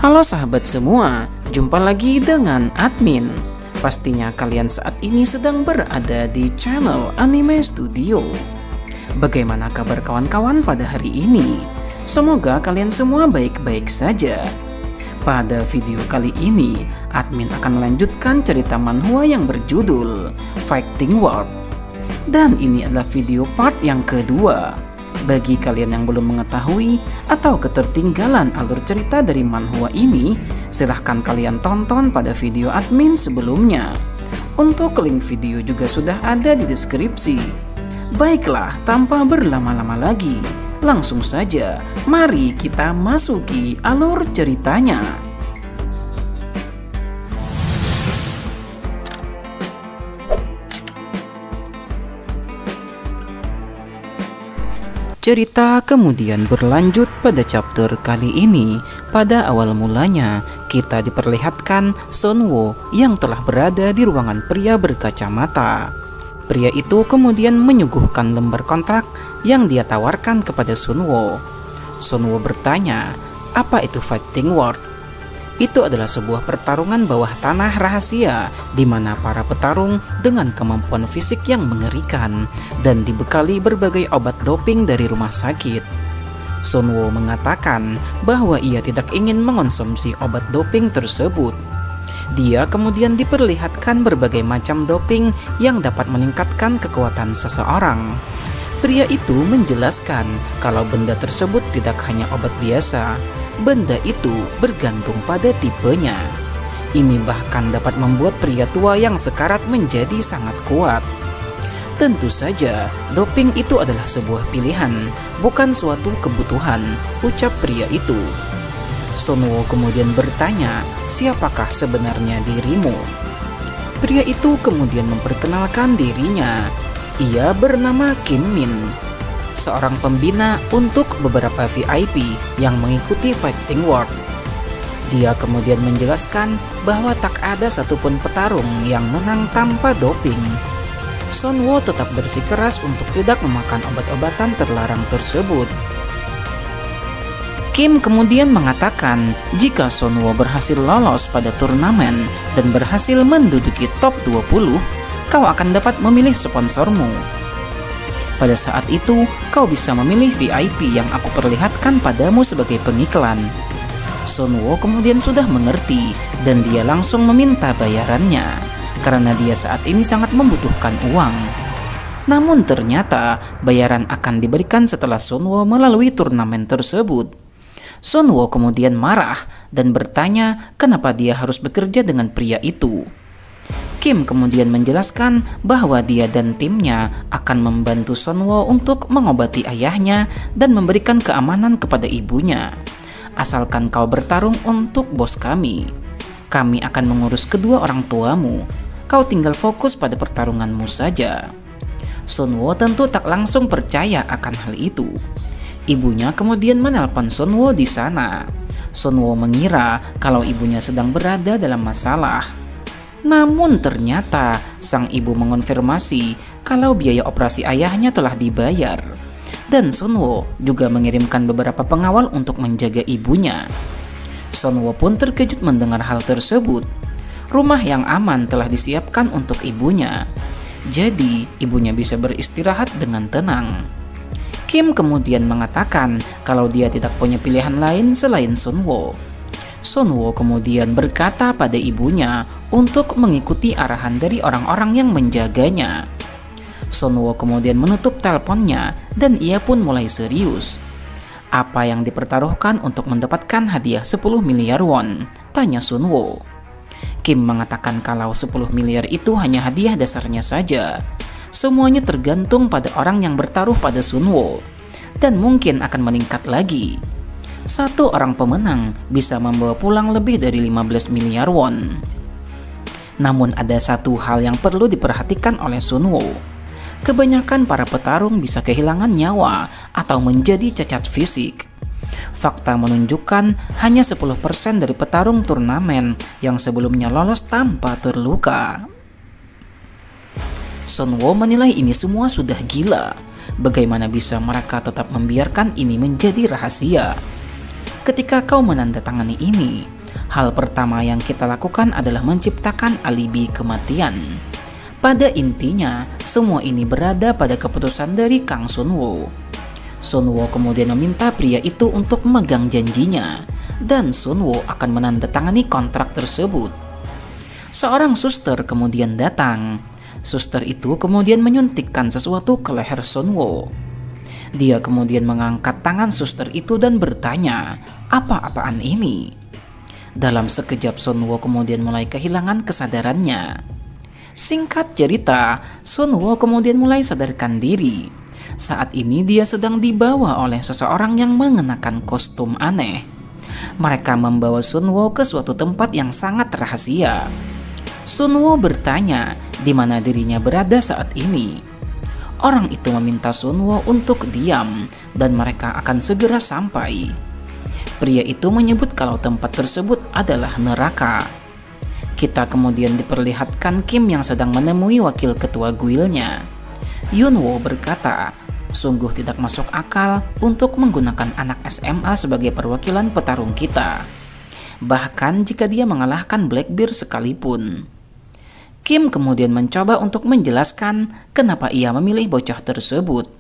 Halo sahabat semua, jumpa lagi dengan admin. Pastinya kalian saat ini sedang berada di channel Anime Studio. Bagaimana kabar kawan-kawan pada hari ini? Semoga kalian semua baik-baik saja. Pada video kali ini, admin akan melanjutkan cerita manhwa yang berjudul Fighting World. Dan ini adalah video part yang kedua. Bagi kalian yang belum mengetahui atau ketertinggalan alur cerita dari manhwa ini, silahkan kalian tonton pada video admin sebelumnya. Untuk link video juga sudah ada di deskripsi. Baiklah, tanpa berlama-lama lagi, langsung saja mari kita masuki alur ceritanya. Cerita kemudian berlanjut pada chapter kali ini. Pada awal mulanya, kita diperlihatkan Sunwo yang telah berada di ruangan pria berkacamata. Pria itu kemudian menyuguhkan lembar kontrak yang dia tawarkan kepada Sunwo. Sunwo bertanya, apa itu Fighting World? Itu adalah sebuah pertarungan bawah tanah rahasia di mana para petarung dengan kemampuan fisik yang mengerikan dan dibekali berbagai obat doping dari rumah sakit. Sunwo mengatakan bahwa ia tidak ingin mengonsumsi obat doping tersebut. Dia kemudian diperlihatkan berbagai macam doping yang dapat meningkatkan kekuatan seseorang. Pria itu menjelaskan kalau benda tersebut tidak hanya obat biasa. Benda itu bergantung pada tipenya. Ini bahkan dapat membuat pria tua yang sekarat menjadi sangat kuat. Tentu saja, doping itu adalah sebuah pilihan, bukan suatu kebutuhan, ucap pria itu. Sunwo kemudian bertanya, siapakah sebenarnya dirimu? Pria itu kemudian memperkenalkan dirinya. Ia bernama Kim Min, seorang pembina untuk beberapa VIP yang mengikuti Fighting World. Dia kemudian menjelaskan bahwa tak ada satupun petarung yang menang tanpa doping. Sunwo tetap bersikeras untuk tidak memakan obat-obatan terlarang tersebut. Kim kemudian mengatakan jika Sunwo berhasil lolos pada turnamen dan berhasil menduduki top 20, kau akan dapat memilih sponsormu. Pada saat itu, kau bisa memilih VIP yang aku perlihatkan padamu sebagai pengiklan. Sunwo kemudian sudah mengerti dan dia langsung meminta bayarannya karena dia saat ini sangat membutuhkan uang. Namun ternyata bayaran akan diberikan setelah Sunwo melalui turnamen tersebut. Sunwo kemudian marah dan bertanya kenapa dia harus bekerja dengan pria itu. Kim kemudian menjelaskan bahwa dia dan timnya akan membantu Sunwo untuk mengobati ayahnya dan memberikan keamanan kepada ibunya. Asalkan kau bertarung untuk bos kami. Kami akan mengurus kedua orang tuamu. Kau tinggal fokus pada pertarunganmu saja. Sunwo tentu tak langsung percaya akan hal itu. Ibunya kemudian menelpon Sunwo di sana. Sunwo mengira kalau ibunya sedang berada dalam masalah. Namun ternyata sang ibu mengonfirmasi kalau biaya operasi ayahnya telah dibayar. Dan Sunwo juga mengirimkan beberapa pengawal untuk menjaga ibunya. Sunwo pun terkejut mendengar hal tersebut. Rumah yang aman telah disiapkan untuk ibunya. Jadi ibunya bisa beristirahat dengan tenang. Kim kemudian mengatakan kalau dia tidak punya pilihan lain selain Sunwo. Sunwo kemudian berkata pada ibunya untuk mengikuti arahan dari orang-orang yang menjaganya. Sunwo kemudian menutup teleponnya dan ia pun mulai serius. Apa yang dipertaruhkan untuk mendapatkan hadiah 10 miliar won? Tanya Sunwo. Kim mengatakan kalau 10 miliar itu hanya hadiah dasarnya saja. Semuanya tergantung pada orang yang bertaruh pada Sunwo dan mungkin akan meningkat lagi. Satu orang pemenang bisa membawa pulang lebih dari 15 miliar won. Namun ada satu hal yang perlu diperhatikan oleh Sunwo. Kebanyakan para petarung bisa kehilangan nyawa atau menjadi cacat fisik. Fakta menunjukkan hanya 10% dari petarung turnamen yang sebelumnya lolos tanpa terluka. Sunwo menilai ini semua sudah gila. Bagaimana bisa mereka tetap membiarkan ini menjadi rahasia? Ketika kau menandatangani ini, Hal pertama yang kita lakukan adalah menciptakan alibi kematian. Pada intinya, semua ini berada pada keputusan dari Kang Sunwo. Sunwo kemudian meminta pria itu untuk memegang janjinya, dan Sunwo akan menandatangani kontrak tersebut. Seorang suster kemudian datang. Suster itu kemudian menyuntikkan sesuatu ke leher Sunwo. Dia kemudian mengangkat tangan suster itu dan bertanya, "Apa-apaan ini?" Dalam sekejap Sunwo kemudian mulai kehilangan kesadarannya. Singkat cerita, Sunwo kemudian mulai sadarkan diri. Saat ini dia sedang dibawa oleh seseorang yang mengenakan kostum aneh. Mereka membawa Sunwo ke suatu tempat yang sangat rahasia. Sunwo bertanya di mana dirinya berada saat ini. Orang itu meminta Sunwo untuk diam dan mereka akan segera sampai. Pria itu menyebut kalau tempat tersebut adalah neraka. Kita kemudian diperlihatkan Kim yang sedang menemui wakil ketua guildnya. Yunwo berkata, sungguh tidak masuk akal untuk menggunakan anak SMA sebagai perwakilan petarung kita. Bahkan jika dia mengalahkan Blackbeard sekalipun. Kim kemudian mencoba untuk menjelaskan kenapa ia memilih bocah tersebut.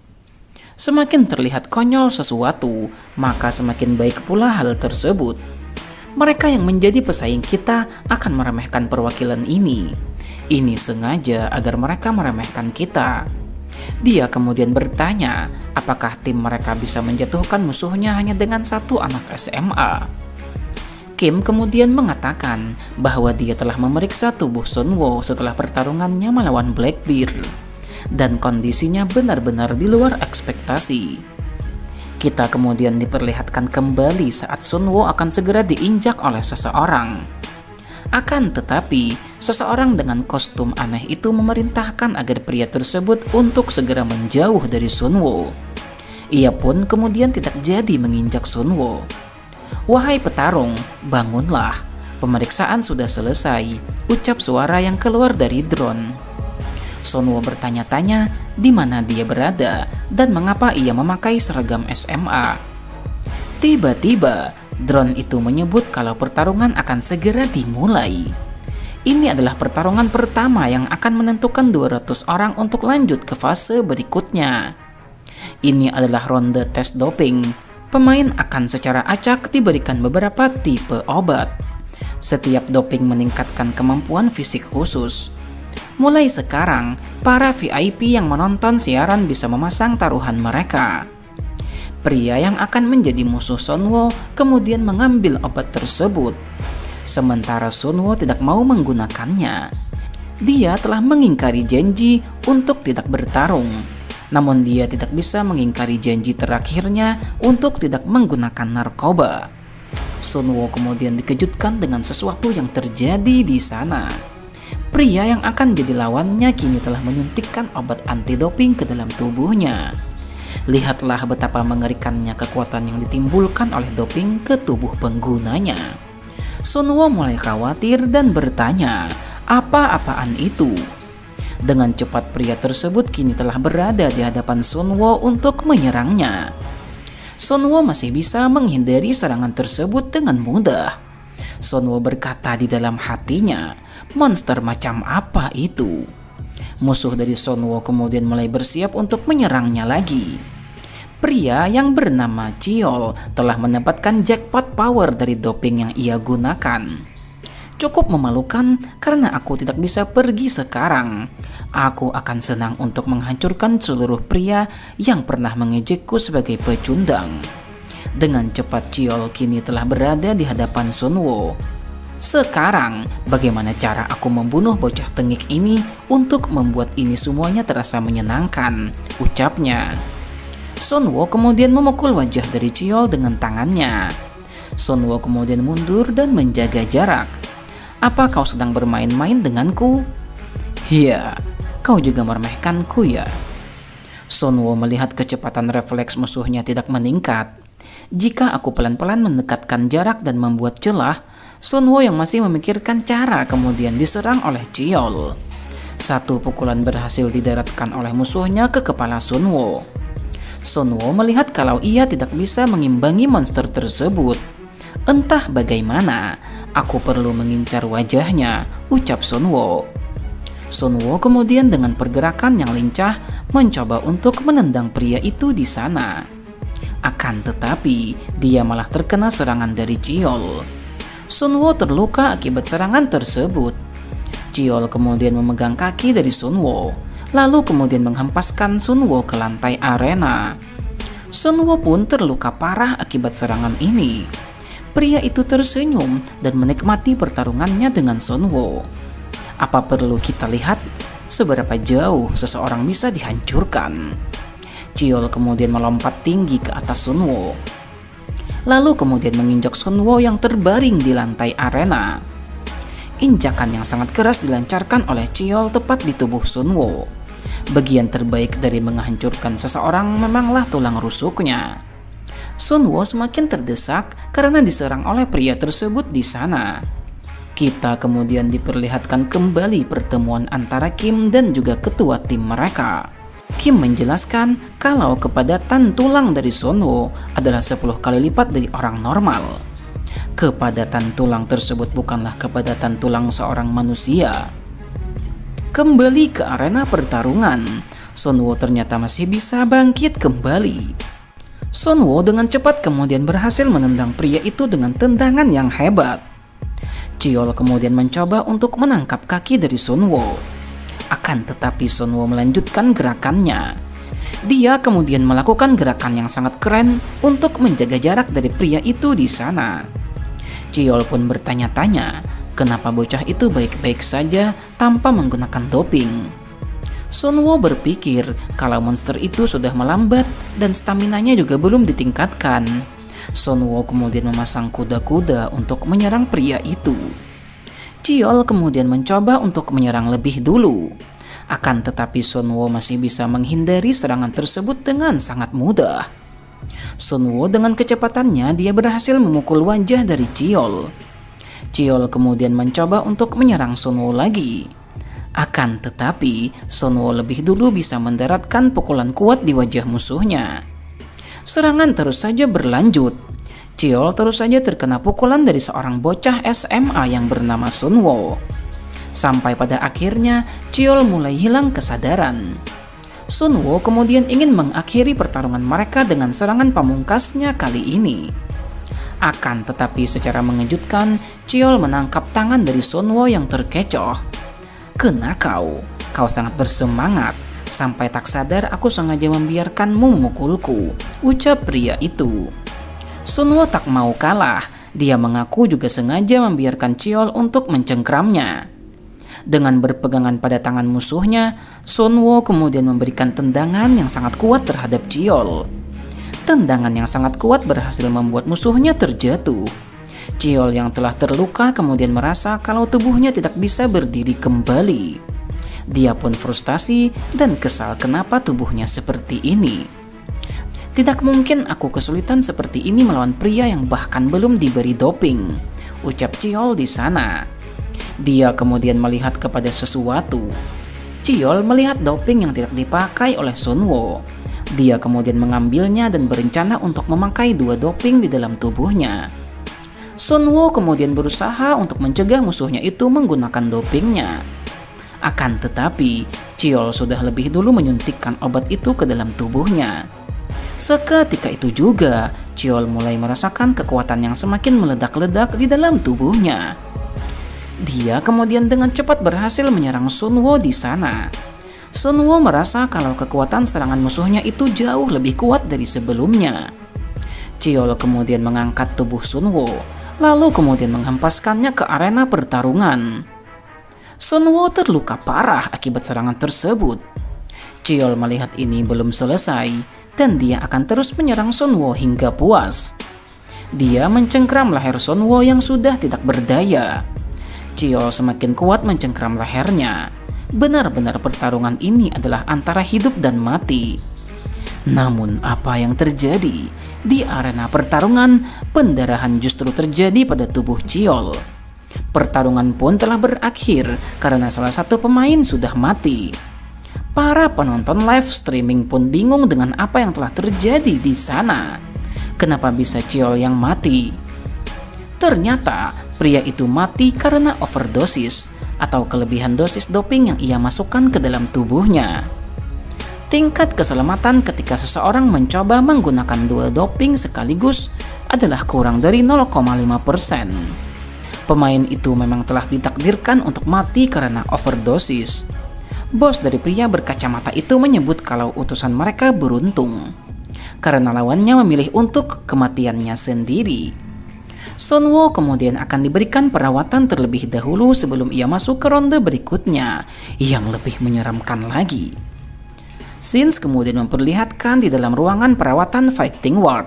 Semakin terlihat konyol sesuatu, maka semakin baik pula hal tersebut. Mereka yang menjadi pesaing kita akan meremehkan perwakilan ini. Ini sengaja agar mereka meremehkan kita. Dia kemudian bertanya, apakah tim mereka bisa menjatuhkan musuhnya hanya dengan satu anak SMA? Kim kemudian mengatakan bahwa dia telah memeriksa tubuh Sunwo setelah pertarungannya melawan Blackbeard, dan kondisinya benar-benar di luar ekspektasi. Kita kemudian diperlihatkan kembali saat Sunwo akan segera diinjak oleh seseorang. Akan tetapi, seseorang dengan kostum aneh itu memerintahkan agar pria tersebut untuk segera menjauh dari Sunwo. Ia pun kemudian tidak jadi menginjak Sunwo. "Wahai petarung, bangunlah. Pemeriksaan sudah selesai," ucap suara yang keluar dari drone. Sunwo bertanya-tanya di mana dia berada dan mengapa ia memakai seragam SMA. Tiba-tiba, drone itu menyebut kalau pertarungan akan segera dimulai. Ini adalah pertarungan pertama yang akan menentukan 200 orang untuk lanjut ke fase berikutnya. Ini adalah ronde tes doping. Pemain akan secara acak diberikan beberapa tipe obat. Setiap doping meningkatkan kemampuan fisik khusus. Mulai sekarang, para VIP yang menonton siaran bisa memasang taruhan mereka. Pria yang akan menjadi musuh Sunwo kemudian mengambil obat tersebut. Sementara Sunwo tidak mau menggunakannya. Dia telah mengingkari janji untuk tidak bertarung. Namun dia tidak bisa mengingkari janji terakhirnya untuk tidak menggunakan narkoba. Sunwo kemudian dikejutkan dengan sesuatu yang terjadi di sana. Pria yang akan jadi lawannya kini telah menyuntikkan obat anti-doping ke dalam tubuhnya. Lihatlah betapa mengerikannya kekuatan yang ditimbulkan oleh doping ke tubuh penggunanya. Sunwo mulai khawatir dan bertanya, apa-apaan itu? Dengan cepat pria tersebut kini telah berada di hadapan Sunwo untuk menyerangnya. Sunwo masih bisa menghindari serangan tersebut dengan mudah. Sunwo berkata di dalam hatinya, monster macam apa itu? Musuh dari Sunwo kemudian mulai bersiap untuk menyerangnya lagi. Pria yang bernama Chiol telah mendapatkan jackpot power dari doping yang ia gunakan. Cukup memalukan karena aku tidak bisa pergi sekarang. Aku akan senang untuk menghancurkan seluruh pria yang pernah mengejekku sebagai pecundang. Dengan cepat Chiol kini telah berada di hadapan Sunwo. Sekarang, bagaimana cara aku membunuh bocah tengik ini untuk membuat ini semuanya terasa menyenangkan, ucapnya. Sunwo kemudian memukul wajah dari Chiol dengan tangannya. Sunwo kemudian mundur dan menjaga jarak. Apa kau sedang bermain-main denganku? Iya, kau juga meremehkanku ya. Sunwo melihat kecepatan refleks musuhnya tidak meningkat. Jika aku pelan-pelan mendekatkan jarak dan membuat celah, Sunwo yang masih memikirkan cara kemudian diserang oleh Chiol. Satu pukulan berhasil didaratkan oleh musuhnya ke kepala Sunwo. Sunwo melihat kalau ia tidak bisa mengimbangi monster tersebut. Entah bagaimana, Aku perlu mengincar wajahnya, ucap Sunwo. Sunwo kemudian dengan pergerakan yang lincah mencoba untuk menendang pria itu di sana. Akan tetapi, dia malah terkena serangan dari Ciol. Sunwo terluka akibat serangan tersebut. Ciol kemudian memegang kaki dari Sunwo, lalu kemudian menghempaskan Sunwo ke lantai arena. Sunwo pun terluka parah akibat serangan ini. Pria itu tersenyum dan menikmati pertarungannya dengan Sunwo. Apa perlu kita lihat seberapa jauh seseorang bisa dihancurkan? Ciol kemudian melompat tinggi ke atas Sunwo, lalu kemudian menginjak Sunwo yang terbaring di lantai arena. Injakan yang sangat keras dilancarkan oleh Ciol tepat di tubuh Sunwo. Bagian terbaik dari menghancurkan seseorang memanglah tulang rusuknya. Sunwo semakin terdesak karena diserang oleh pria tersebut di sana. Kita kemudian diperlihatkan kembali pertemuan antara Kim dan juga ketua tim mereka. Kim menjelaskan kalau kepadatan tulang dari Sunwo adalah 10 kali lipat dari orang normal. Kepadatan tulang tersebut bukanlah kepadatan tulang seorang manusia. Kembali ke arena pertarungan, Sunwo ternyata masih bisa bangkit kembali. Sunwo dengan cepat kemudian berhasil menendang pria itu dengan tendangan yang hebat. Ciol kemudian mencoba untuk menangkap kaki dari Sunwo. Akan tetapi Sunwo melanjutkan gerakannya. Dia kemudian melakukan gerakan yang sangat keren untuk menjaga jarak dari pria itu di sana. Ciol pun bertanya-tanya, kenapa bocah itu baik-baik saja tanpa menggunakan doping. Sunwo berpikir kalau monster itu sudah melambat dan staminanya juga belum ditingkatkan. Sunwo kemudian memasang kuda-kuda untuk menyerang pria itu. Ciol kemudian mencoba untuk menyerang lebih dulu. Akan tetapi Sunwo masih bisa menghindari serangan tersebut dengan sangat mudah. Sunwo dengan kecepatannya dia berhasil memukul wajah dari Ciol. Ciol kemudian mencoba untuk menyerang Sunwo lagi. Akan tetapi Sunwo lebih dulu bisa mendaratkan pukulan kuat di wajah musuhnya. Serangan terus saja berlanjut. Ciol terus saja terkena pukulan dari seorang bocah SMA yang bernama Sunwo. Sampai pada akhirnya Ciol mulai hilang kesadaran. Sunwo kemudian ingin mengakhiri pertarungan mereka dengan serangan pamungkasnya kali ini. Akan tetapi secara mengejutkan, Ciol menangkap tangan dari Sunwo yang terkecoh. "Kena kau sangat bersemangat. Sampai tak sadar aku sengaja membiarkanmu memukulku," ucap pria itu. Sunwo tak mau kalah. Dia mengaku juga sengaja membiarkan Ciol untuk mencengkramnya. Dengan berpegangan pada tangan musuhnya, Sunwo kemudian memberikan tendangan yang sangat kuat terhadap Ciol. Tendangan yang sangat kuat berhasil membuat musuhnya terjatuh. Ciol yang telah terluka kemudian merasa kalau tubuhnya tidak bisa berdiri kembali. Dia pun frustasi dan kesal kenapa tubuhnya seperti ini. "Tidak mungkin aku kesulitan seperti ini melawan pria yang bahkan belum diberi doping," ucap Ciol di sana. Dia kemudian melihat kepada sesuatu. Ciol melihat doping yang tidak dipakai oleh Sunwo. Dia kemudian mengambilnya dan berencana untuk memakai 2 doping di dalam tubuhnya. Sunwo kemudian berusaha untuk mencegah musuhnya itu menggunakan dopingnya. Akan tetapi, Ciol sudah lebih dulu menyuntikkan obat itu ke dalam tubuhnya. Seketika itu juga, Ciol mulai merasakan kekuatan yang semakin meledak-ledak di dalam tubuhnya. Dia kemudian dengan cepat berhasil menyerang Sunwo di sana. Sunwo merasa kalau kekuatan serangan musuhnya itu jauh lebih kuat dari sebelumnya. Ciol kemudian mengangkat tubuh Sunwo, lalu kemudian menghempaskannya ke arena pertarungan. Sunwo terluka parah akibat serangan tersebut. Ciol melihat ini belum selesai, dan dia akan terus menyerang Sunwo hingga puas. Dia mencengkram leher Sunwo yang sudah tidak berdaya. Ciol semakin kuat mencengkram lehernya. Benar-benar pertarungan ini adalah antara hidup dan mati. Namun apa yang terjadi? Di arena pertarungan, pendarahan justru terjadi pada tubuh Ciol. Pertarungan pun telah berakhir karena salah satu pemain sudah mati. Para penonton live streaming pun bingung dengan apa yang telah terjadi di sana. Kenapa bisa Ciol yang mati? Ternyata Pria itu mati karena overdosis atau kelebihan dosis doping yang ia masukkan ke dalam tubuhnya. Tingkat keselamatan ketika seseorang mencoba menggunakan 2 doping sekaligus adalah kurang dari 0,5%. Pemain itu memang telah ditakdirkan untuk mati karena overdosis. Bos dari pria berkacamata itu menyebut kalau utusan mereka beruntung karena lawannya memilih untuk kematiannya sendiri. Sunwoo kemudian akan diberikan perawatan terlebih dahulu sebelum ia masuk ke ronde berikutnya yang lebih menyeramkan lagi. Sins kemudian memperlihatkan di dalam ruangan perawatan Fighting Ward.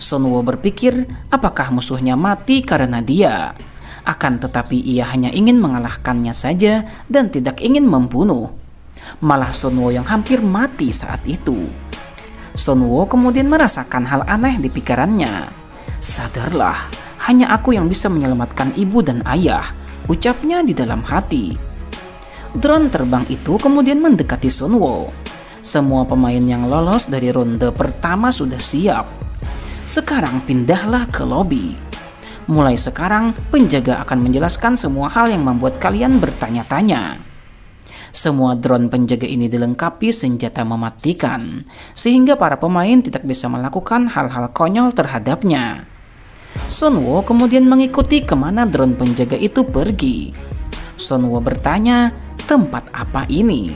Sunwoo berpikir apakah musuhnya mati karena dia. Akan tetapi ia hanya ingin mengalahkannya saja dan tidak ingin membunuh. Malah Sunwoo yang hampir mati saat itu. Sunwoo kemudian merasakan hal aneh di pikirannya. Sadarlah, hanya aku yang bisa menyelamatkan ibu dan ayah, ucapnya di dalam hati. Drone terbang itu kemudian mendekati Sunwoo. Semua pemain yang lolos dari ronde pertama sudah siap. Sekarang pindahlah ke lobi. Mulai sekarang, penjaga akan menjelaskan semua hal yang membuat kalian bertanya-tanya. Semua drone penjaga ini dilengkapi senjata mematikan, sehingga para pemain tidak bisa melakukan hal-hal konyol terhadapnya. Sunwoo kemudian mengikuti kemana drone penjaga itu pergi. Sunwoo bertanya, tempat apa ini?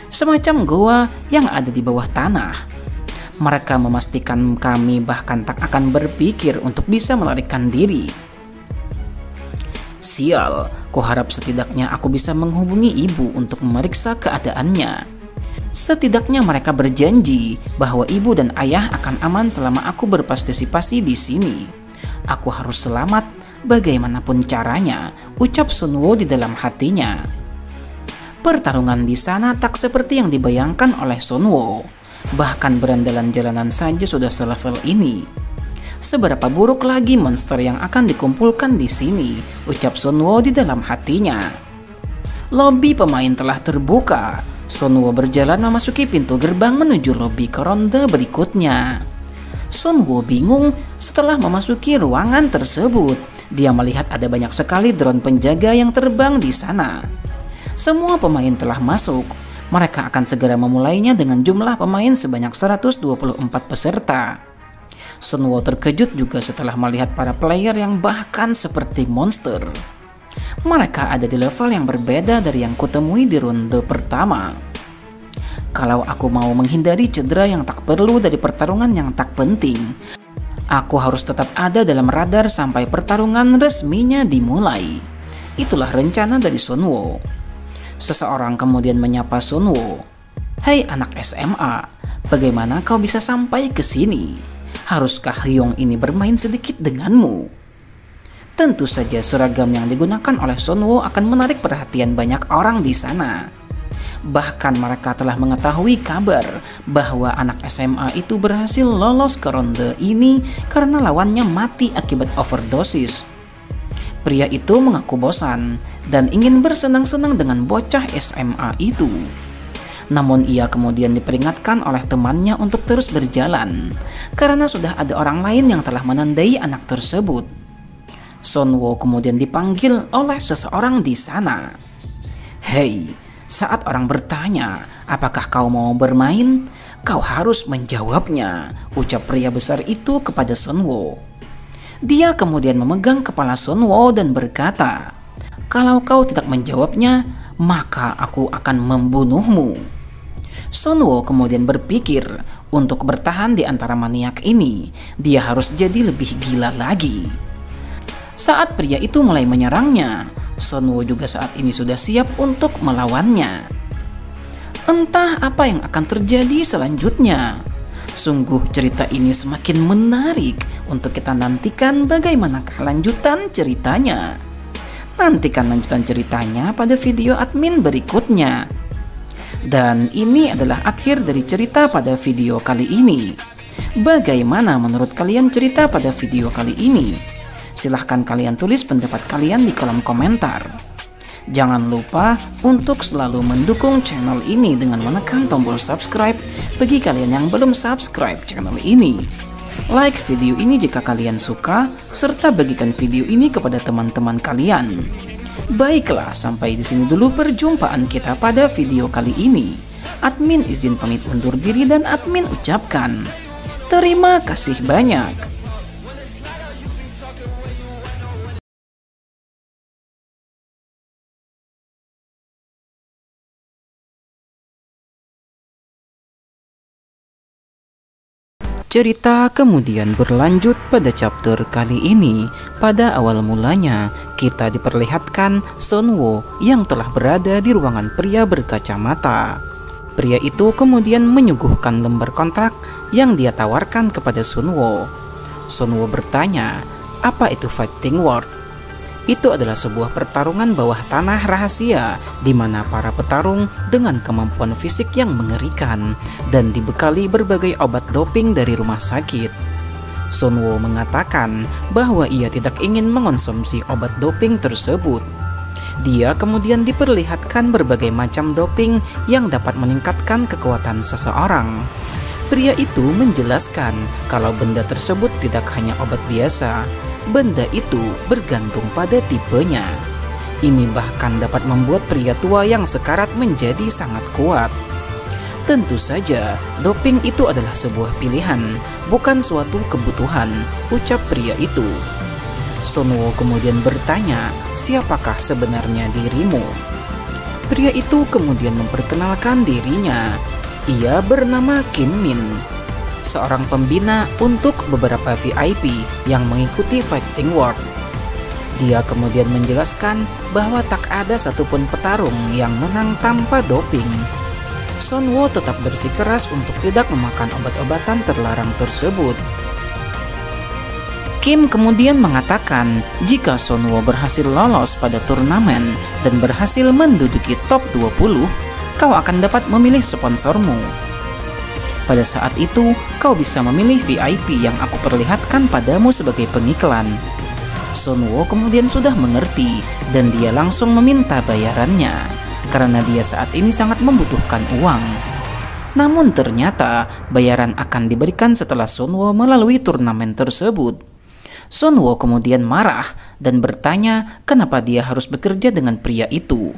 Semacam goa yang ada di bawah tanah. Mereka memastikan kami bahkan tak akan berpikir untuk bisa melarikan diri. Sial, kuharap setidaknya aku bisa menghubungi ibu untuk memeriksa keadaannya. Setidaknya mereka berjanji bahwa ibu dan ayah akan aman selama aku berpartisipasi di sini. Aku harus selamat bagaimanapun caranya, ucap Sunwoo di dalam hatinya. Pertarungan di sana tak seperti yang dibayangkan oleh Sunwoo. Bahkan berandalan jalanan saja sudah selevel ini. Seberapa buruk lagi monster yang akan dikumpulkan di sini, ucap Sunwoo di dalam hatinya. Lobi pemain telah terbuka. Sunwoo berjalan memasuki pintu gerbang menuju lobi ke ronde berikutnya. Sunwoo bingung setelah memasuki ruangan tersebut. Dia melihat ada banyak sekali drone penjaga yang terbang di sana. Semua pemain telah masuk. Mereka akan segera memulainya dengan jumlah pemain sebanyak 124 peserta. Sunwoo terkejut juga setelah melihat para player yang bahkan seperti monster. Mereka ada di level yang berbeda dari yang kutemui di ronde pertama. Kalau aku mau menghindari cedera yang tak perlu dari pertarungan yang tak penting, aku harus tetap ada dalam radar sampai pertarungan resminya dimulai. Itulah rencana dari Sunwoo. Seseorang kemudian menyapa Sunwoo. Hai anak SMA, bagaimana kau bisa sampai ke sini? Haruskah Hyung ini bermain sedikit denganmu? Tentu saja seragam yang digunakan oleh Sunwoo akan menarik perhatian banyak orang di sana. Bahkan mereka telah mengetahui kabar bahwa anak SMA itu berhasil lolos ke ronde ini karena lawannya mati akibat overdosis. Pria itu mengaku bosan dan ingin bersenang-senang dengan bocah SMA itu. Namun ia kemudian diperingatkan oleh temannya untuk terus berjalan karena sudah ada orang lain yang telah menandai anak tersebut. Sunwoo kemudian dipanggil oleh seseorang di sana. Hei, saat orang bertanya, apakah kau mau bermain? Kau harus menjawabnya, ucap pria besar itu kepada Sunwoo. Dia kemudian memegang kepala Sunwoo dan berkata, kalau kau tidak menjawabnya, maka aku akan membunuhmu. Sunwoo kemudian berpikir untuk bertahan di antara maniak ini, dia harus jadi lebih gila lagi. Saat pria itu mulai menyerangnya, Sunwoo juga saat ini sudah siap untuk melawannya. Entah apa yang akan terjadi selanjutnya. Sungguh cerita ini semakin menarik untuk kita nantikan bagaimana kelanjutan ceritanya. Nantikan lanjutan ceritanya pada video admin berikutnya. Dan ini adalah akhir dari cerita pada video kali ini. Bagaimana menurut kalian cerita pada video kali ini? Silahkan kalian tulis pendapat kalian di kolom komentar. Jangan lupa untuk selalu mendukung channel ini dengan menekan tombol subscribe bagi kalian yang belum subscribe channel ini. Like video ini jika kalian suka, serta bagikan video ini kepada teman-teman kalian. Baiklah, sampai di sini dulu perjumpaan kita pada video kali ini. Admin izin pamit undur diri dan admin ucapkan terima kasih banyak. Cerita kemudian berlanjut pada chapter kali ini. Pada awal mulanya, kita diperlihatkan Sunwo yang telah berada di ruangan pria berkacamata. Pria itu kemudian menyuguhkan lembar kontrak yang dia tawarkan kepada Sunwo. Sunwo bertanya, apa itu fighting word? Itu adalah sebuah pertarungan bawah tanah rahasia di mana para petarung dengan kemampuan fisik yang mengerikan dan dibekali berbagai obat doping dari rumah sakit. Sunwo mengatakan bahwa ia tidak ingin mengonsumsi obat doping tersebut. Dia kemudian diperlihatkan berbagai macam doping yang dapat meningkatkan kekuatan seseorang. Pria itu menjelaskan kalau benda tersebut tidak hanya obat biasa. Benda itu bergantung pada tipenya. Ini bahkan dapat membuat pria tua yang sekarat menjadi sangat kuat. Tentu saja, doping itu adalah sebuah pilihan, bukan suatu kebutuhan, ucap pria itu. Sunwo kemudian bertanya, siapakah sebenarnya dirimu? Pria itu kemudian memperkenalkan dirinya. Ia bernama Kim Min, seorang pembina untuk beberapa VIP yang mengikuti fighting world. Dia kemudian menjelaskan bahwa tak ada satupun petarung yang menang tanpa doping. Sunwo tetap bersikeras untuk tidak memakan obat-obatan terlarang tersebut. Kim kemudian mengatakan jika Sunwo berhasil lolos pada turnamen dan berhasil menduduki top 20, kau akan dapat memilih sponsormu. Pada saat itu, kau bisa memilih VIP yang aku perlihatkan padamu sebagai pengiklan. Sunwo kemudian sudah mengerti dan dia langsung meminta bayarannya karena dia saat ini sangat membutuhkan uang. Namun ternyata bayaran akan diberikan setelah Sunwo melalui turnamen tersebut. Sunwo kemudian marah dan bertanya kenapa dia harus bekerja dengan pria itu.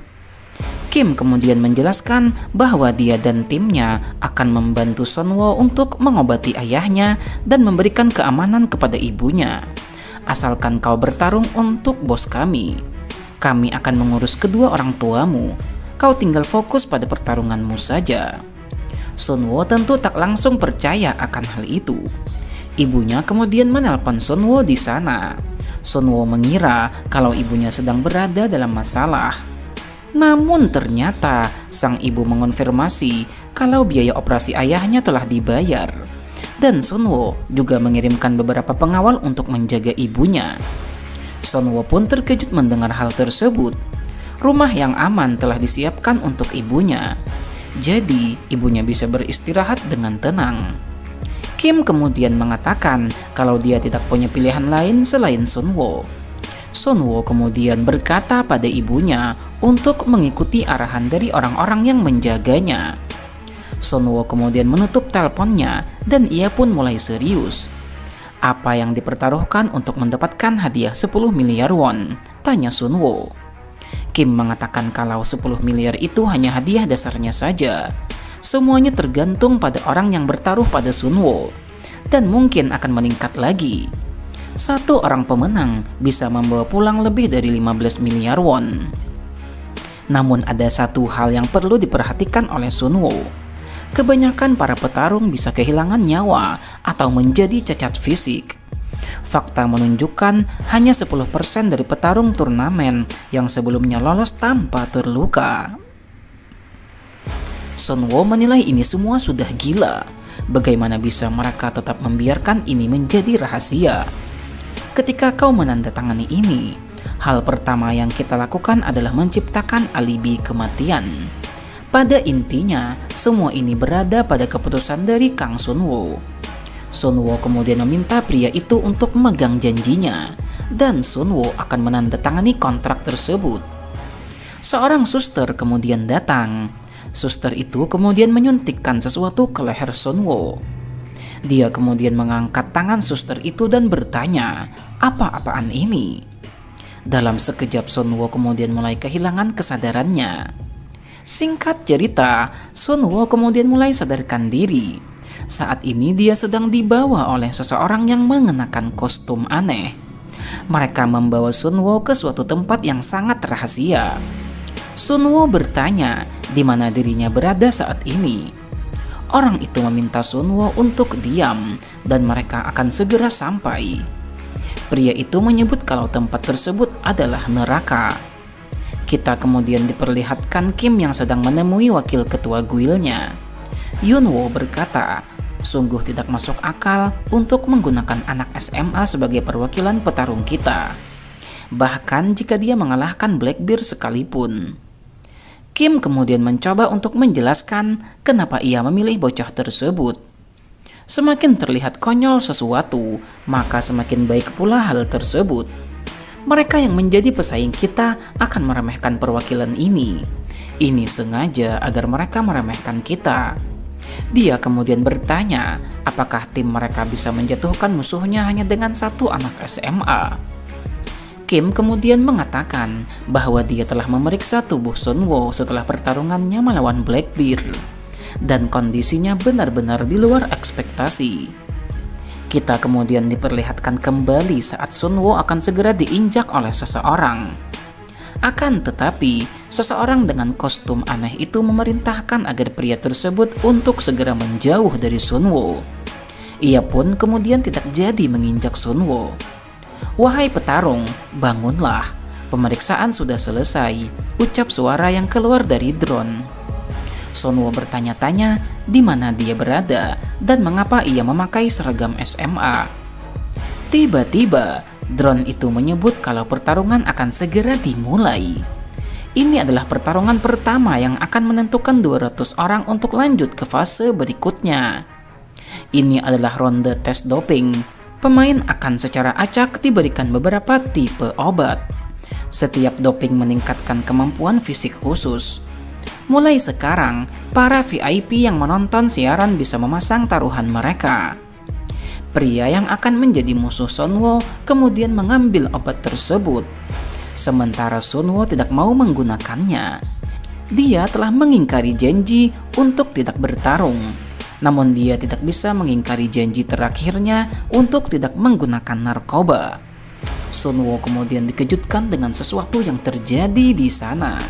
Kim kemudian menjelaskan bahwa dia dan timnya akan membantu Sunwo untuk mengobati ayahnya dan memberikan keamanan kepada ibunya. Asalkan kau bertarung untuk bos kami. Kami akan mengurus kedua orang tuamu. Kau tinggal fokus pada pertarunganmu saja. Sunwo tentu tak langsung percaya akan hal itu. Ibunya kemudian menelpon Sunwo di sana. Sunwo mengira kalau ibunya sedang berada dalam masalah. Namun ternyata sang ibu mengonfirmasi kalau biaya operasi ayahnya telah dibayar. Dan Sunwo juga mengirimkan beberapa pengawal untuk menjaga ibunya. Sunwo pun terkejut mendengar hal tersebut. Rumah yang aman telah disiapkan untuk ibunya. Jadi ibunya bisa beristirahat dengan tenang. Kim kemudian mengatakan kalau dia tidak punya pilihan lain selain Sunwo. Sunwo kemudian berkata pada ibunya untuk mengikuti arahan dari orang-orang yang menjaganya. Sunwo kemudian menutup teleponnya dan ia pun mulai serius. Apa yang dipertaruhkan untuk mendapatkan hadiah 10 miliar won? Tanya Sunwo. Kim mengatakan kalau 10 miliar itu hanya hadiah dasarnya saja. Semuanya tergantung pada orang yang bertaruh pada Sunwo dan mungkin akan meningkat lagi. Satu orang pemenang bisa membawa pulang lebih dari 15 miliar won. Namun ada satu hal yang perlu diperhatikan oleh Sunwo. Kebanyakan para petarung bisa kehilangan nyawa atau menjadi cacat fisik. Fakta menunjukkan hanya 10% dari petarung turnamen yang sebelumnya lolos tanpa terluka. Sunwo menilai ini semua sudah gila. Bagaimana bisa mereka tetap membiarkan ini menjadi rahasia? Ketika kau menandatangani ini, hal pertama yang kita lakukan adalah menciptakan alibi kematian. Pada intinya, semua ini berada pada keputusan dari Kang Sunwo. Sunwo kemudian meminta pria itu untuk memegang janjinya, dan Sunwo akan menandatangani kontrak tersebut. Seorang suster kemudian datang. Suster itu kemudian menyuntikkan sesuatu ke leher Sunwo. Dia kemudian mengangkat tangan suster itu dan bertanya, "Apa-apaan ini?" Dalam sekejap Sunwo kemudian mulai kehilangan kesadarannya. Singkat cerita, Sunwo kemudian mulai sadarkan diri. Saat ini dia sedang dibawa oleh seseorang yang mengenakan kostum aneh. Mereka membawa Sunwo ke suatu tempat yang sangat rahasia. Sunwo bertanya di mana dirinya berada saat ini. Orang itu meminta Sunwo untuk diam dan mereka akan segera sampai. Pria itu menyebut kalau tempat tersebut adalah neraka. Kita kemudian diperlihatkan Kim yang sedang menemui wakil ketua guilnya. Yunwo berkata, "Sungguh tidak masuk akal untuk menggunakan anak SMA sebagai perwakilan petarung kita. Bahkan jika dia mengalahkan Blackbeard sekalipun." Kim kemudian mencoba untuk menjelaskan kenapa ia memilih bocah tersebut. Semakin terlihat konyol sesuatu, maka semakin baik pula hal tersebut. Mereka yang menjadi pesaing kita akan meremehkan perwakilan ini. Ini sengaja agar mereka meremehkan kita. Dia kemudian bertanya, apakah tim mereka bisa menjatuhkan musuhnya hanya dengan satu anak SMA. Kim kemudian mengatakan bahwa dia telah memeriksa tubuh Sunwo setelah pertarungannya melawan Blackbeard. Dan kondisinya benar-benar di luar ekspektasi. Kita kemudian diperlihatkan kembali saat Sunwo akan segera diinjak oleh seseorang. Akan tetapi, seseorang dengan kostum aneh itu memerintahkan agar pria tersebut untuk segera menjauh dari Sunwo. Ia pun kemudian tidak jadi menginjak Sunwo. "Wahai petarung, bangunlah. Pemeriksaan sudah selesai," ucap suara yang keluar dari drone. Sunwo bertanya-tanya di mana dia berada dan mengapa ia memakai seragam SMA. Tiba-tiba, drone itu menyebut kalau pertarungan akan segera dimulai. Ini adalah pertarungan pertama yang akan menentukan 200 orang untuk lanjut ke fase berikutnya. Ini adalah ronde tes doping. Pemain akan secara acak diberikan beberapa tipe obat. Setiap doping meningkatkan kemampuan fisik khusus. Mulai sekarang, para VIP yang menonton siaran bisa memasang taruhan mereka. Pria yang akan menjadi musuh Sunwo kemudian mengambil obat tersebut. Sementara Sunwo tidak mau menggunakannya. Dia telah mengingkari janji untuk tidak bertarung. Namun dia tidak bisa mengingkari janji terakhirnya untuk tidak menggunakan narkoba. Sunwo kemudian dikejutkan dengan sesuatu yang terjadi di sana.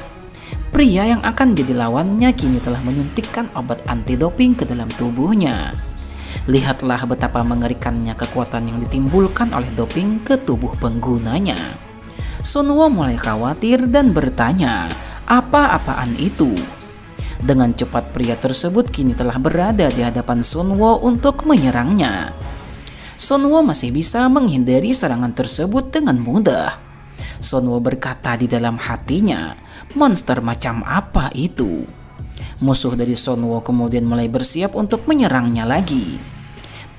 Pria yang akan jadi lawannya kini telah menyuntikkan obat anti-doping ke dalam tubuhnya. Lihatlah betapa mengerikannya kekuatan yang ditimbulkan oleh doping ke tubuh penggunanya. Sunwo mulai khawatir dan bertanya, apa-apaan itu? Dengan cepat pria tersebut kini telah berada di hadapan Sunwo untuk menyerangnya. Sunwo masih bisa menghindari serangan tersebut dengan mudah. Sunwo berkata di dalam hatinya, monster macam apa itu? Musuh dari Sunwo kemudian mulai bersiap untuk menyerangnya lagi.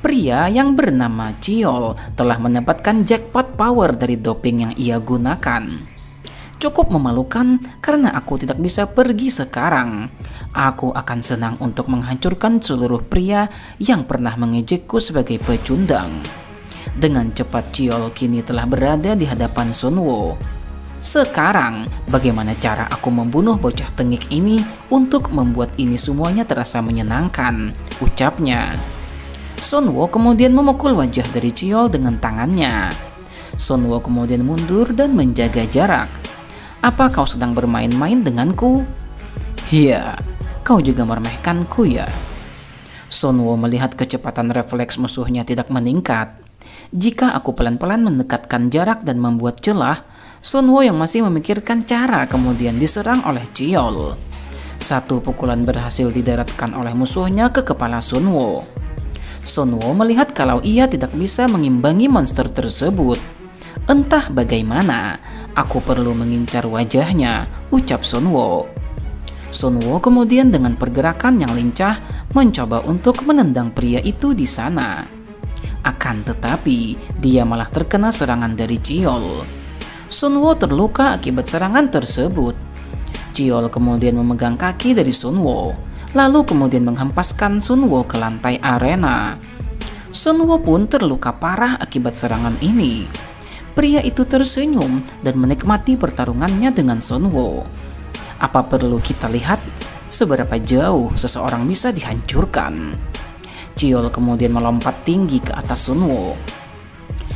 Pria yang bernama Chiol telah mendapatkan jackpot power dari doping yang ia gunakan. Cukup memalukan karena aku tidak bisa pergi sekarang. Aku akan senang untuk menghancurkan seluruh pria yang pernah mengejekku sebagai pecundang. Dengan cepat Chiol kini telah berada di hadapan Sunwo. Sekarang, bagaimana cara aku membunuh bocah tengik ini untuk membuat ini semuanya terasa menyenangkan, ucapnya. Sunwo kemudian memukul wajah dari Chiol dengan tangannya. Sunwo kemudian mundur dan menjaga jarak. Apa kau sedang bermain-main denganku? Iya, kau juga meremehkanku ya. Sunwo melihat kecepatan refleks musuhnya tidak meningkat. Jika aku pelan-pelan mendekatkan jarak dan membuat celah, Sunwo yang masih memikirkan cara kemudian diserang oleh Chiol. Satu pukulan berhasil didaratkan oleh musuhnya ke kepala Sunwo. Sunwo melihat kalau ia tidak bisa mengimbangi monster tersebut. Entah bagaimana, aku perlu mengincar wajahnya, ucap Sunwo. Sunwo kemudian dengan pergerakan yang lincah mencoba untuk menendang pria itu di sana. Akan tetapi, dia malah terkena serangan dari Chiol. Sunwo terluka akibat serangan tersebut. Chiol kemudian memegang kaki dari Sunwo, lalu kemudian menghempaskan Sunwo ke lantai arena. Sunwo pun terluka parah akibat serangan ini. Pria itu tersenyum dan menikmati pertarungannya dengan Sunwo. Apa perlu kita lihat seberapa jauh seseorang bisa dihancurkan? Chiol kemudian melompat tinggi ke atas Sunwo,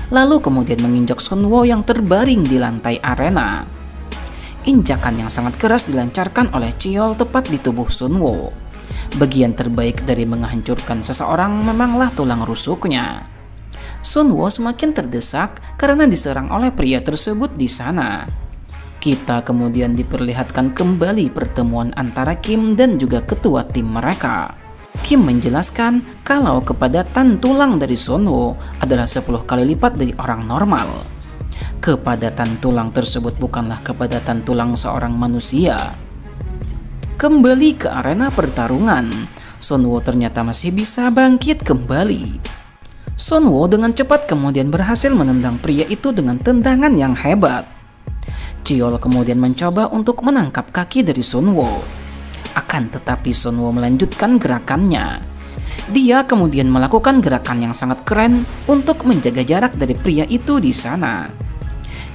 lalu kemudian menginjak Sunwo yang terbaring di lantai arena. Injakan yang sangat keras dilancarkan oleh Chiol tepat di tubuh Sunwo. Bagian terbaik dari menghancurkan seseorang memanglah tulang rusuknya. Sunwo semakin terdesak karena diserang oleh pria tersebut di sana. Kita kemudian diperlihatkan kembali pertemuan antara Kim dan juga ketua tim mereka. Kim menjelaskan kalau kepadatan tulang dari Sunwo adalah 10 kali lipat dari orang normal. Kepadatan tulang tersebut bukanlah kepadatan tulang seorang manusia. Kembali ke arena pertarungan, Sunwo ternyata masih bisa bangkit kembali. Sunwo dengan cepat kemudian berhasil menendang pria itu dengan tendangan yang hebat. Chiol kemudian mencoba untuk menangkap kaki dari Sunwo. Akan tetapi Sunwo melanjutkan gerakannya. Dia kemudian melakukan gerakan yang sangat keren untuk menjaga jarak dari pria itu di sana.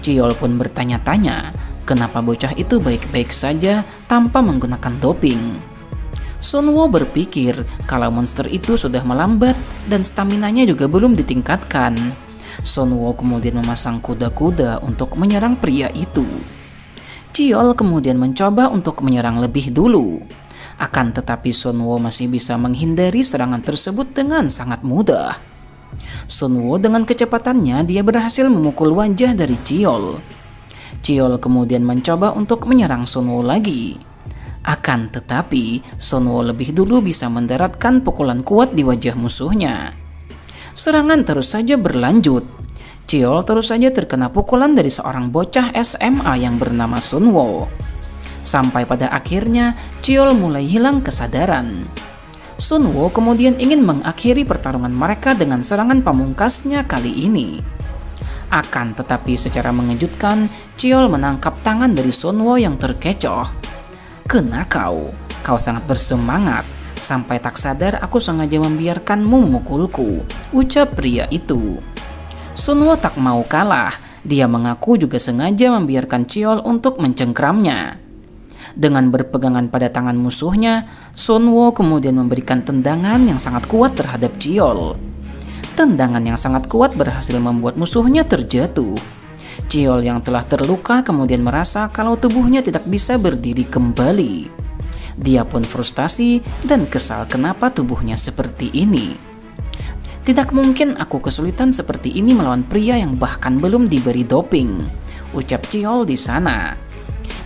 Chiol pun bertanya-tanya, kenapa bocah itu baik-baik saja tanpa menggunakan doping. Sunwo berpikir kalau monster itu sudah melambat dan staminanya juga belum ditingkatkan. Sunwo kemudian memasang kuda-kuda untuk menyerang pria itu. Chiol kemudian mencoba untuk menyerang lebih dulu. Akan tetapi Sunwo masih bisa menghindari serangan tersebut dengan sangat mudah. Sunwo dengan kecepatannya dia berhasil memukul wajah dari Chiol. Chiol kemudian mencoba untuk menyerang Sunwo lagi. Akan tetapi Sunwo lebih dulu bisa mendaratkan pukulan kuat di wajah musuhnya. Serangan terus saja berlanjut. Chiol terus saja terkena pukulan dari seorang bocah SMA yang bernama Sunwo. Sampai pada akhirnya Chiol mulai hilang kesadaran. Sunwo kemudian ingin mengakhiri pertarungan mereka dengan serangan pamungkasnya kali ini. Akan tetapi secara mengejutkan, Chiol menangkap tangan dari Sunwo yang terkecoh. "Kena kau sangat bersemangat. Sampai tak sadar aku sengaja membiarkanmu memukulku," ucap pria itu. Sunwo tak mau kalah. Dia mengaku juga sengaja membiarkan Chiol untuk mencengkramnya. Dengan berpegangan pada tangan musuhnya, Sunwo kemudian memberikan tendangan yang sangat kuat terhadap Chiol. Tendangan yang sangat kuat berhasil membuat musuhnya terjatuh. Chiol yang telah terluka kemudian merasa kalau tubuhnya tidak bisa berdiri kembali. Dia pun frustasi dan kesal kenapa tubuhnya seperti ini. "Tidak mungkin aku kesulitan seperti ini melawan pria yang bahkan belum diberi doping," ucap Chiol di sana.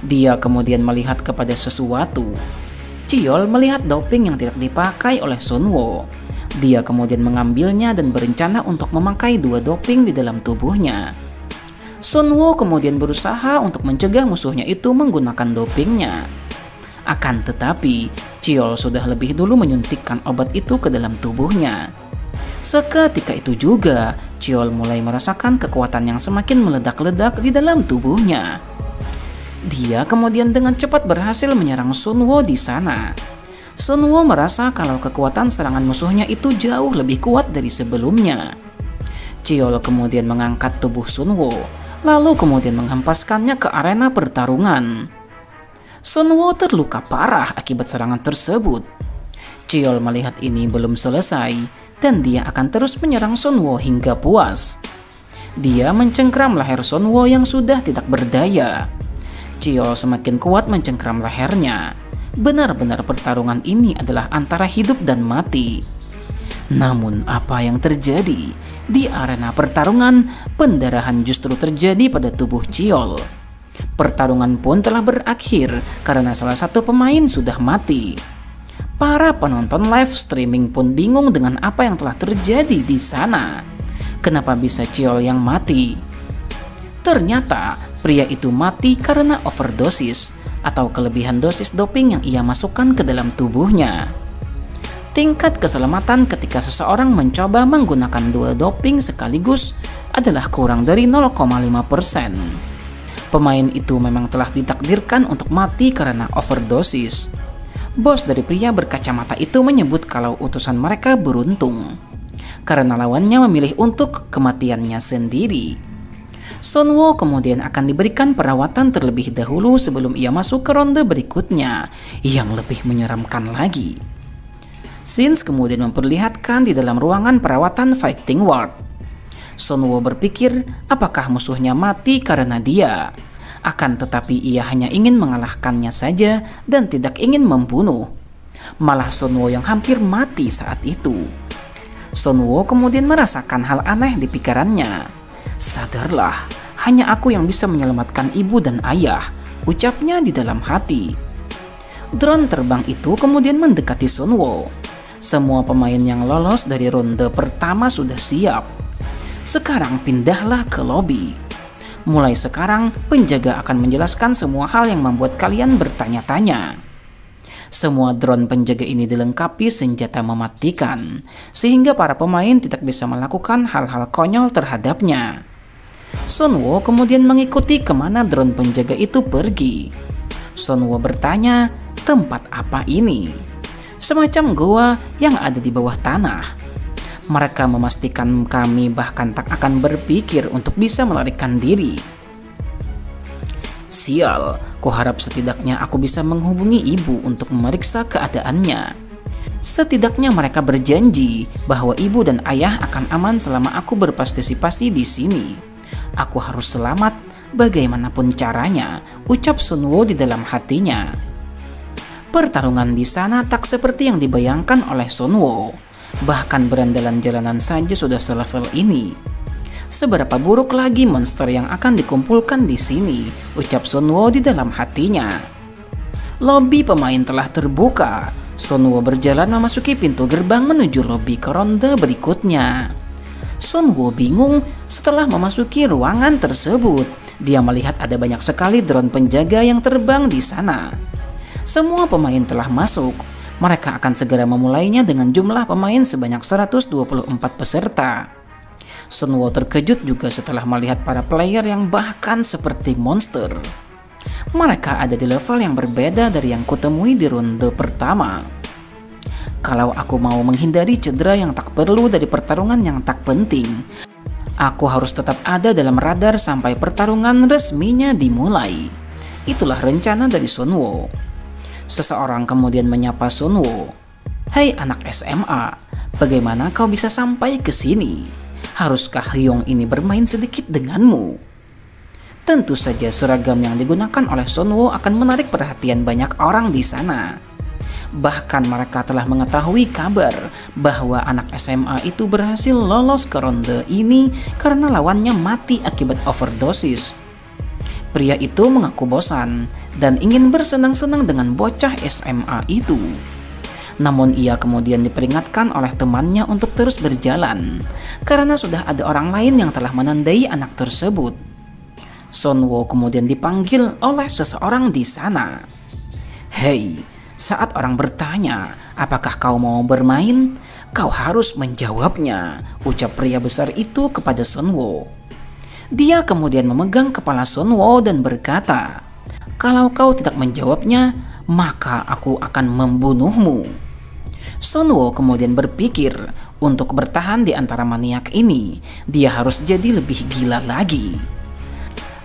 Dia kemudian melihat kepada sesuatu. Chiol melihat doping yang tidak dipakai oleh Sunwo. Dia kemudian mengambilnya dan berencana untuk memakai 2 doping di dalam tubuhnya. Sunwo kemudian berusaha untuk mencegah musuhnya itu menggunakan dopingnya. Akan tetapi, Chiol sudah lebih dulu menyuntikkan obat itu ke dalam tubuhnya. Seketika itu juga, Chiol mulai merasakan kekuatan yang semakin meledak-ledak di dalam tubuhnya. Dia kemudian dengan cepat berhasil menyerang Sunwo di sana. Sunwo merasa kalau kekuatan serangan musuhnya itu jauh lebih kuat dari sebelumnya. Chiol kemudian mengangkat tubuh Sunwo, lalu kemudian menghempaskannya ke arena pertarungan. Sunwo terluka parah akibat serangan tersebut. Chiol melihat ini belum selesai dan dia akan terus menyerang Sunwo hingga puas. Dia mencengkram leher Sunwo yang sudah tidak berdaya. Chiol semakin kuat mencengkram lehernya. Benar-benar pertarungan ini adalah antara hidup dan mati. Namun apa yang terjadi? Di arena pertarungan, pendarahan justru terjadi pada tubuh Chiol. Pertarungan pun telah berakhir karena salah satu pemain sudah mati. Para penonton live streaming pun bingung dengan apa yang telah terjadi di sana. Kenapa bisa Chiol yang mati? Ternyata pria itu mati karena overdosis atau kelebihan dosis doping yang ia masukkan ke dalam tubuhnya. Tingkat keselamatan ketika seseorang mencoba menggunakan 2 doping sekaligus adalah kurang dari 0,5%. Pemain itu memang telah ditakdirkan untuk mati karena overdosis. Bos dari pria berkacamata itu menyebut kalau utusan mereka beruntung. karena lawannya memilih untuk kematiannya sendiri. Sonwo kemudian akan diberikan perawatan terlebih dahulu sebelum ia masuk ke ronde berikutnya yang lebih menyeramkan lagi. Scenes kemudian memperlihatkan di dalam ruangan perawatan Fighting Ward. Sonwo berpikir apakah musuhnya mati karena dia. Akan tetapi ia hanya ingin mengalahkannya saja dan tidak ingin membunuh. Malah Sonwo yang hampir mati saat itu. Sonwo kemudian merasakan hal aneh di pikirannya. Sadarlah, hanya aku yang bisa menyelamatkan ibu dan ayah, ucapnya di dalam hati. Drone terbang itu kemudian mendekati Sonwo. Semua pemain yang lolos dari ronde pertama sudah siap. Sekarang pindahlah ke lobi. Mulai sekarang, penjaga akan menjelaskan semua hal yang membuat kalian bertanya-tanya. Semua drone penjaga ini dilengkapi senjata mematikan, sehingga para pemain tidak bisa melakukan hal-hal konyol terhadapnya. Sonwo kemudian mengikuti kemana drone penjaga itu pergi. Sonwo bertanya, tempat apa ini? Semacam goa yang ada di bawah tanah. Mereka memastikan kami bahkan tak akan berpikir untuk bisa melarikan diri. Sial, kuharap setidaknya aku bisa menghubungi ibu untuk memeriksa keadaannya. Setidaknya mereka berjanji bahwa ibu dan ayah akan aman selama aku berpartisipasi di sini. Aku harus selamat bagaimanapun caranya, ucap Sonwo di dalam hatinya. Pertarungan di sana tak seperti yang dibayangkan oleh Sonwo. Bahkan berandalan jalanan saja sudah selevel ini. Seberapa buruk lagi monster yang akan dikumpulkan di sini, ucap Sonwo di dalam hatinya. Lobi pemain telah terbuka. Sonwo berjalan memasuki pintu gerbang menuju lobi ke ronde berikutnya. Sonwo bingung setelah memasuki ruangan tersebut. Dia melihat ada banyak sekali drone penjaga yang terbang di sana. Semua pemain telah masuk. Mereka akan segera memulainya dengan jumlah pemain sebanyak 124 peserta. Sonwo terkejut juga setelah melihat para player yang bahkan seperti monster. Mereka ada di level yang berbeda dari yang kutemui di ronde pertama. Kalau aku mau menghindari cedera yang tak perlu dari pertarungan yang tak penting, aku harus tetap ada dalam radar sampai pertarungan resminya dimulai. Itulah rencana dari Sonwo. Seseorang kemudian menyapa Sonwo. Hei anak SMA, bagaimana kau bisa sampai ke sini? Haruskah Hyung ini bermain sedikit denganmu? Tentu saja seragam yang digunakan oleh Sonwo akan menarik perhatian banyak orang di sana. Bahkan mereka telah mengetahui kabar bahwa anak SMA itu berhasil lolos ke ronde ini karena lawannya mati akibat overdosis. Pria itu mengaku bosan dan ingin bersenang-senang dengan bocah SMA itu. Namun ia kemudian diperingatkan oleh temannya untuk terus berjalan karena sudah ada orang lain yang telah menandai anak tersebut. Sonwo kemudian dipanggil oleh seseorang di sana. Hei, saat orang bertanya, apakah kau mau bermain? Kau harus menjawabnya, ucap pria besar itu kepada Sonwo. Dia kemudian memegang kepala Sonwo dan berkata, kalau kau tidak menjawabnya, maka aku akan membunuhmu. Sonwo kemudian berpikir, untuk bertahan di antara maniak ini, dia harus jadi lebih gila lagi.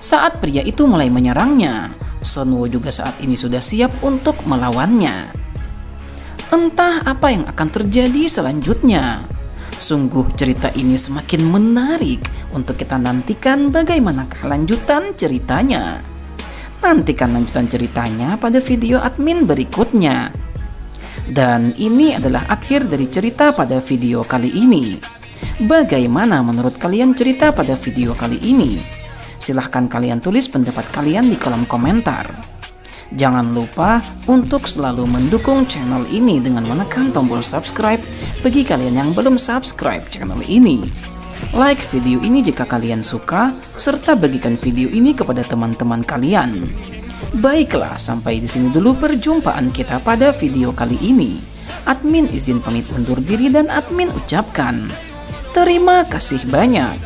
Saat pria itu mulai menyerangnya, Sonwo juga saat ini sudah siap untuk melawannya. Entah apa yang akan terjadi selanjutnya. Sungguh cerita ini semakin menarik untuk kita nantikan bagaimana kelanjutan ceritanya. Nantikan lanjutan ceritanya pada video admin berikutnya. Dan ini adalah akhir dari cerita pada video kali ini. Bagaimana menurut kalian cerita pada video kali ini? Silahkan kalian tulis pendapat kalian di kolom komentar. Jangan lupa untuk selalu mendukung channel ini dengan menekan tombol subscribe bagi kalian yang belum subscribe channel ini. Like video ini jika kalian suka, serta bagikan video ini kepada teman-teman kalian. Baiklah, sampai di sini dulu perjumpaan kita pada video kali ini. Admin izin pamit undur diri dan admin ucapkan terima kasih banyak.